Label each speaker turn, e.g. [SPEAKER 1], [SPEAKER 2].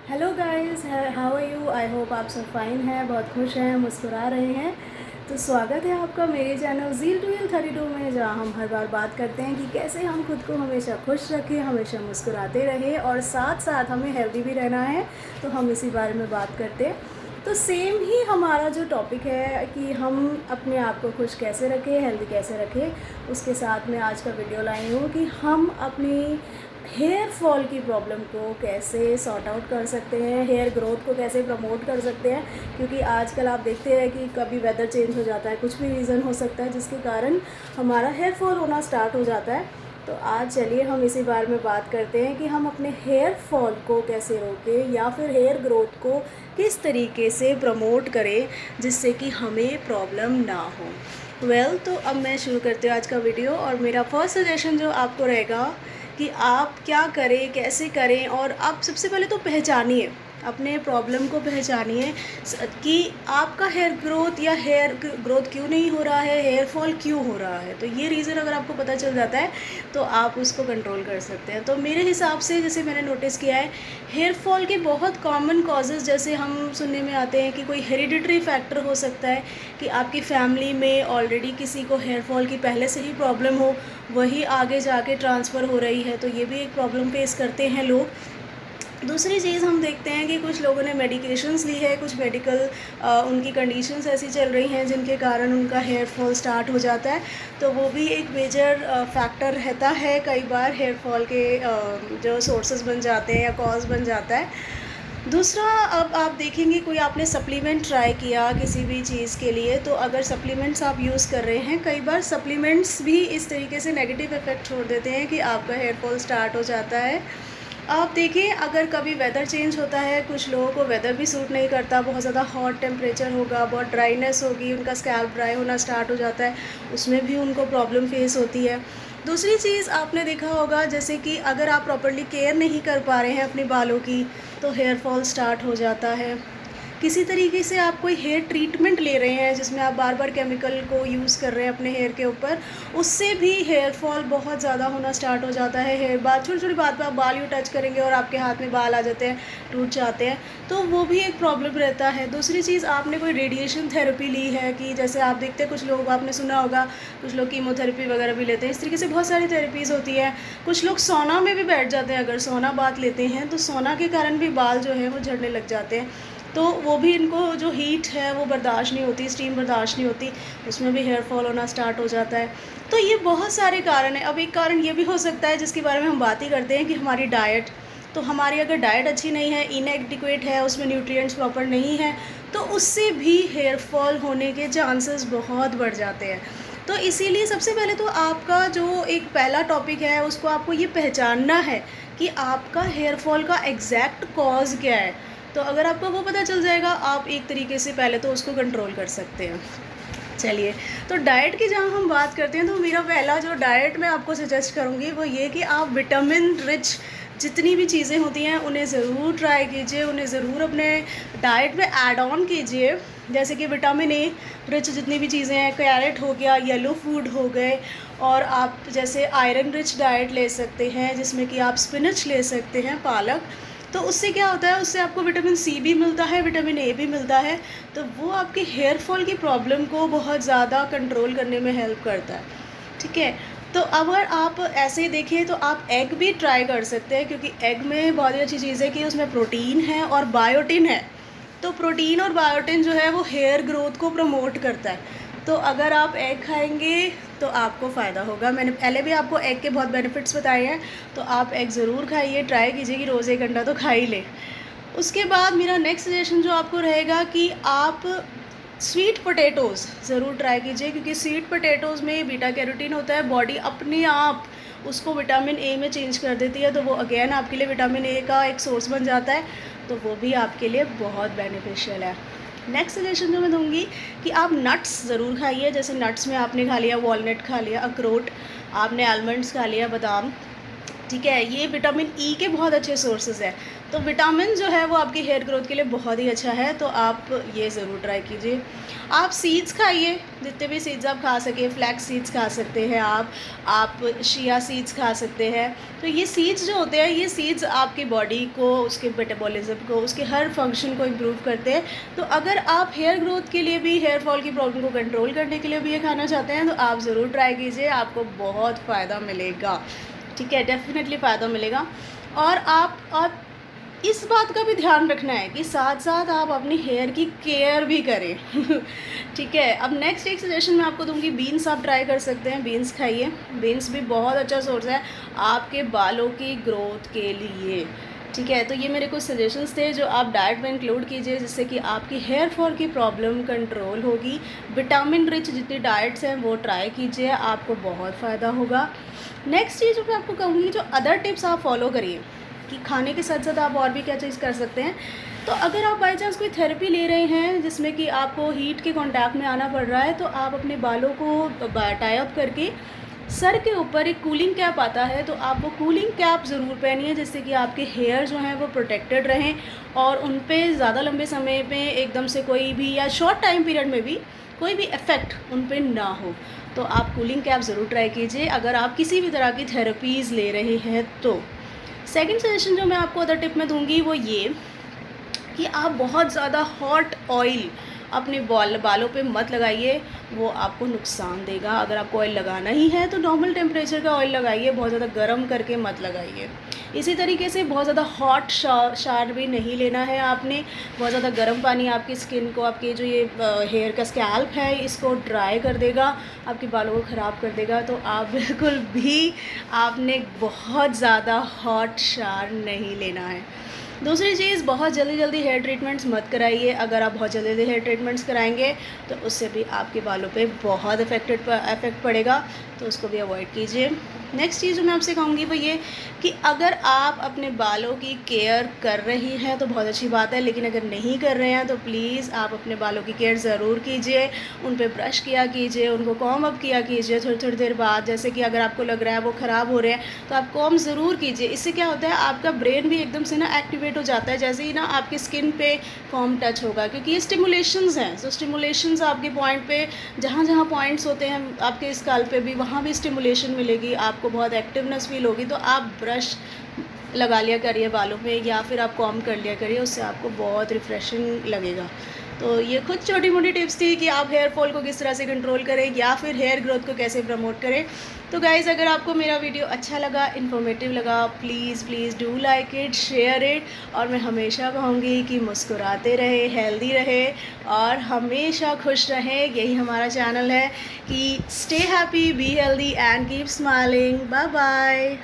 [SPEAKER 1] Hello guys, how are you. I hope आप सब fine हैं, बहुत खुश हैं, मुस्कुरा रहे हैं। तो स्वागत है आपका मेरे चैनल ज़ील टू ईल 32 में, जहाँ हम हर बार बात करते हैं कि कैसे हम खुद को हमेशा खुश रखें, हमेशा मुस्कुराते रहें और साथ साथ हमें हेल्दी भी रहना है। तो हम इसी बारे में बात करते हैं। तो सेम ही हमारा जो टॉपिक है कि हम अपने आप को खुश कैसे रखें, हेल्दी कैसे रखें, उसके साथ में आज का वीडियो लाई हूँ कि हम अपनी हेयर फॉल की प्रॉब्लम को कैसे सॉर्ट आउट कर सकते हैं, हेयर ग्रोथ को कैसे प्रमोट कर सकते हैं। क्योंकि आजकल आप देखते हैं कि कभी वेदर चेंज हो जाता है, कुछ भी रीज़न हो सकता है जिसके कारण हमारा हेयर फॉल होना स्टार्ट हो जाता है। तो आज चलिए हम इसी बारे में बात करते हैं कि हम अपने हेयर फॉल को कैसे रोकें या फिर हेयर ग्रोथ को किस तरीके से प्रमोट करें जिससे कि हमें प्रॉब्लम ना हो। तो अब मैं शुरू करती हूँ आज का वीडियो। और मेरा फर्स्ट सजेशन जो आपको रहेगा कि आप क्या करें, कैसे करें, और आप सबसे पहले तो पहचानिए, अपने प्रॉब्लम को पहचानिए कि आपका हेयर ग्रोथ या हेयर ग्रोथ क्यों नहीं हो रहा है, हेयर फॉल क्यों हो रहा है। तो ये रीज़न अगर आपको पता चल जाता है तो आप उसको कंट्रोल कर सकते हैं। तो मेरे हिसाब से जैसे मैंने नोटिस किया है, हेयर फॉल के बहुत कॉमन कॉजेज़ जैसे हम सुनने में आते हैं कि कोई हेरिडिटरी फैक्टर हो सकता है कि आपकी फैमिली में ऑलरेडी किसी को हेयर फॉल की पहले से ही प्रॉब्लम हो, वही आगे जाके ट्रांसफ़र हो रही है, तो ये भी एक प्रॉब्लम फेस करते हैं लोग। दूसरी चीज़ हम देखते हैं कि कुछ लोगों ने मेडिकेशंस ली है, कुछ मेडिकल उनकी कंडीशंस ऐसी चल रही हैं जिनके कारण उनका हेयर फॉल स्टार्ट हो जाता है। तो वो भी एक मेजर फैक्टर रहता है, कई बार हेयर फॉल के जो सोर्सेज बन जाते हैं या कॉज बन जाता है। दूसरा, अब आप देखेंगे कोई आपने सप्लीमेंट ट्राई किया किसी भी चीज़ के लिए, तो अगर सप्लीमेंट्स आप यूज़ कर रहे हैं, कई बार सप्लीमेंट्स भी इस तरीके से नेगेटिव इफ़ेक्ट छोड़ देते हैं कि आपका हेयर फॉल स्टार्ट हो जाता है। आप देखिए, अगर कभी वेदर चेंज होता है, कुछ लोगों को वेदर भी सूट नहीं करता, बहुत ज़्यादा हॉट टेम्परेचर होगा, बहुत ड्राइनेस होगी, उनका स्कैल्प ड्राई होना स्टार्ट हो जाता है, उसमें भी उनको प्रॉब्लम फेस होती है। दूसरी चीज़ आपने देखा होगा, जैसे कि अगर आप प्रॉपर्ली केयर नहीं कर पा रहे हैं अपने बालों की, तो हेयर फॉल स्टार्ट हो जाता है। किसी तरीके से आप कोई हेयर ट्रीटमेंट ले रहे हैं जिसमें आप बार बार केमिकल को यूज़ कर रहे हैं अपने हेयर के ऊपर, उससे भी हेयर फॉल बहुत ज़्यादा होना स्टार्ट हो जाता है। हेयर बात, छोटी छोटी बात पे आप बाल यूँ टच करेंगे और आपके हाथ में बाल आ जाते हैं, टूट जाते हैं, तो वो भी एक प्रॉब्लम रहता है। दूसरी चीज़, आपने कोई रेडिएशन थेरेपी ली है कि जैसे आप देखते हैं कुछ लोग, आपने सुना होगा कुछ लोग कीमोथेरेपी वगैरह भी लेते हैं, इस तरीके से बहुत सारी थेरेपीज़ होती है। कुछ लोग सोना में भी बैठ जाते हैं, अगर सोना बात लेते हैं तो सोना के कारण भी बाल जो है वो झड़ने लग जाते हैं। तो वो भी, इनको जो हीट है वो बर्दाश्त नहीं होती, स्टीम बर्दाश्त नहीं होती, उसमें भी हेयर फॉल होना स्टार्ट हो जाता है। तो ये बहुत सारे कारण हैं। अब एक कारण ये भी हो सकता है जिसके बारे में हम बात ही करते हैं कि हमारी डाइट। तो हमारी अगर डाइट अच्छी नहीं है, इनएडिक्वेट है, उसमें न्यूट्रिएंट्स प्रॉपर नहीं है, तो उससे भी हेयर फॉल होने के चांसेस बहुत बढ़ जाते हैं। तो इसीलिए सबसे पहले तो आपका जो एक पहला टॉपिक है उसको आपको ये पहचानना है कि आपका हेयर फॉल का एग्जैक्ट कॉज क्या है। तो अगर आपको वो पता चल जाएगा, आप एक तरीके से पहले तो उसको कंट्रोल कर सकते हैं। चलिए, तो डाइट की जहाँ हम बात करते हैं, तो मेरा पहला जो डाइट मैं आपको सजेस्ट करूँगी वो ये कि आप विटामिन रिच जितनी भी चीज़ें होती हैं उन्हें ज़रूर ट्राई कीजिए, उन्हें ज़रूर अपने डाइट में ऐड ऑन कीजिए। जैसे कि विटामिन ए रिच जितनी भी चीज़ें हैं, कैरेट हो गया, येलो फूड हो गए, और आप जैसे आयरन रिच डाइट ले सकते हैं जिसमें कि आप स्पिनच ले सकते हैं, पालक। तो उससे क्या होता है, उससे आपको विटामिन सी भी मिलता है, विटामिन ए भी मिलता है, तो वो आपके हेयर फॉल की प्रॉब्लम को बहुत ज़्यादा कंट्रोल करने में हेल्प करता है। ठीक है, तो अगर आप ऐसे देखें तो आप एग भी ट्राई कर सकते हैं, क्योंकि एग में बहुत ही अच्छी चीज़ है कि उसमें प्रोटीन है और बायोटिन है। तो प्रोटीन और बायोटिन जो है वो हेयर ग्रोथ को प्रमोट करता है। तो अगर आप एग खाएंगे तो आपको फ़ायदा होगा। मैंने पहले भी आपको एग के बहुत बेनिफिट्स बताए हैं, तो आप एग ज़रूर खाइए, ट्राई कीजिए कि रोज़ 1 अंडा तो खा ही लें। उसके बाद मेरा नेक्स्ट सजेशन जो आपको रहेगा कि आप स्वीट पोटैटोज़ ज़रूर ट्राई कीजिए, क्योंकि स्वीट पोटैटोज़ में बीटा कैरोटीन होता है। बॉडी अपने आप उसको विटामिन ए में चेंज कर देती है, तो वो अगेन आपके लिए विटामिन ए का एक सोर्स बन जाता है, तो वो भी आपके लिए बहुत बेनिफिशियल है। नेक्स्ट सजेशन जो मैं दूँगी कि आप नट्स ज़रूर खाइए। जैसे नट्स में आपने खा लिया, वॉलनट खा लिया, अखरोट, आपने आलमंड्स खा लिया, बादाम, ठीक है, ये विटामिन ई के बहुत अच्छे सोर्सेज़ हैं। तो विटामिन जो है वो आपकी हेयर ग्रोथ के लिए बहुत ही अच्छा है, तो आप ये ज़रूर ट्राई कीजिए। आप सीड्स खाइए, जितने भी सीड्स आप खा सकें, फ्लैक्स सीड्स खा सकते हैं आप शिया सीड्स खा सकते हैं। तो ये सीड्स जो होते हैं, ये सीड्स आपकी बॉडी को, उसके मेटाबॉलिज़्म को, उसके हर फंक्शन को इम्प्रूव करते हैं। तो अगर आप हेयर ग्रोथ के लिए भी, हेयर फॉल की प्रॉब्लम को कंट्रोल करने के लिए भी ये खाना चाहते हैं, तो आप ज़रूर ट्राई कीजिए, आपको बहुत फ़ायदा मिलेगा। ठीक है, डेफ़िनेटली फ़ायदा मिलेगा। और आप इस बात का भी ध्यान रखना है कि साथ-साथ आप अपनी हेयर की केयर भी करें। ठीक है, अब नेक्स्ट एक सजेशन मैं आपको दूँगी, बीन्स आप ट्राई कर सकते हैं, बीन्स खाइए। बीन्स भी बहुत अच्छा सोर्स है आपके बालों की ग्रोथ के लिए। ठीक है, तो ये मेरे कुछ सजेशंस थे जो आप डाइट में इंक्लूड कीजिए, जिससे कि आपकी हेयर फॉल की प्रॉब्लम कंट्रोल होगी। विटामिन रिच जितनी डाइट्स हैं वो ट्राई कीजिए, आपको बहुत फ़ायदा होगा। नेक्स्ट चीज़ जो मैं आपको कहूँगी, जो अदर टिप्स आप फॉलो करिए कि खाने के साथ साथ आप और भी क्या चीज़ कर सकते हैं। तो अगर आप बाई चांस कोई थेरेपी ले रहे हैं जिसमें कि आपको हीट के कॉन्टैक्ट में आना पड़ रहा है, तो आप अपने बालों को टाई अप करके सर के ऊपर एक कूलिंग कैप आता है, तो आप वो कूलिंग कैप ज़रूर पहनिए, जिससे कि आपके हेयर जो हैं वो प्रोटेक्टेड रहें और उन पे ज़्यादा लंबे समय में एकदम से कोई भी, या शॉर्ट टाइम पीरियड में भी कोई भी इफ़ेक्ट उन पे ना हो। तो आप कूलिंग कैप ज़रूर ट्राई कीजिए अगर आप किसी भी तरह की थेरेपीज़ ले रहे हैं तो। सेकंड सजेशन जो मैं आपको अदर टिप में दूँगी वो ये कि आप बहुत ज़्यादा हॉट ऑयल अपने बालों पे मत लगाइए, वो आपको नुकसान देगा। अगर आपको ऑयल लगाना ही है तो नॉर्मल टेम्परेचर का ऑयल लगाइए, बहुत ज़्यादा गर्म करके मत लगाइए। इसी तरीके से बहुत ज़्यादा हॉट शावर भी नहीं लेना है आपने। बहुत ज़्यादा गर्म पानी आपकी स्किन को, आपके जो ये हेयर का स्कैल्प है, इसको ड्राई कर देगा, आपके बालों को ख़राब कर देगा। तो आप बिल्कुल भी आपने बहुत ज़्यादा हॉट शावर नहीं लेना है। दूसरी चीज़, बहुत जल्दी हेयर ट्रीटमेंट्स मत कराइए। अगर आप बहुत जल्दी हेयर ट्रीटमेंट्स कराएंगे तो उससे भी आपके बालों पे बहुत इफ़ेक्ट पड़ेगा, तो उसको भी अवॉइड कीजिए। नेक्स्ट चीज़ जो मैं आपसे कहूँगी वो ये कि अगर आप अपने बालों की केयर कर रही हैं तो बहुत अच्छी बात है, लेकिन अगर नहीं कर रहे हैं तो प्लीज़ आप अपने बालों की केयर ज़रूर कीजिए। उन पे ब्रश किया कीजिए, उनको कॉम्ब अप किया कीजिए थोड़ी देर बाद। जैसे कि अगर आपको लग रहा है वो ख़राब हो रहे हैं तो आप कॉम्ब ज़रूर कीजिए। इससे क्या होता है, आपका ब्रेन भी एकदम से ना एक्टिवेट हो जाता है जैसे ही ना आपकी स्किन पे कॉम्ब टच होगा, क्योंकि ये स्टिमुलेशंस हैं। तो स्टिमुलेशंस आपके पॉइंट पे, जहाँ पॉइंट्स होते हैं आपके स्कैल्प पे भी, वहाँ भी स्टिमुलेशन मिलेगी, आपको बहुत एक्टिवनेस फील होगी। तो आप ब्रश लगा लिया करिए बालों में, या फिर आप कॉम्ब कर लिया करिए, उससे आपको बहुत रिफ़्रेशिंग लगेगा। तो ये कुछ छोटी मोटी टिप्स थी कि आप हेयर फॉल को किस तरह से कंट्रोल करें या फिर हेयर ग्रोथ को कैसे प्रमोट करें। तो गाइज़, अगर आपको मेरा वीडियो अच्छा लगा, इन्फॉर्मेटिव लगा, please do like it, share it. और मैं हमेशा कहूँगी कि मुस्कुराते रहे, हेल्दी रहे और हमेशा खुश रहें। यही हमारा चैनल है कि stay happy, be healthy and keep smiling. Bye bye.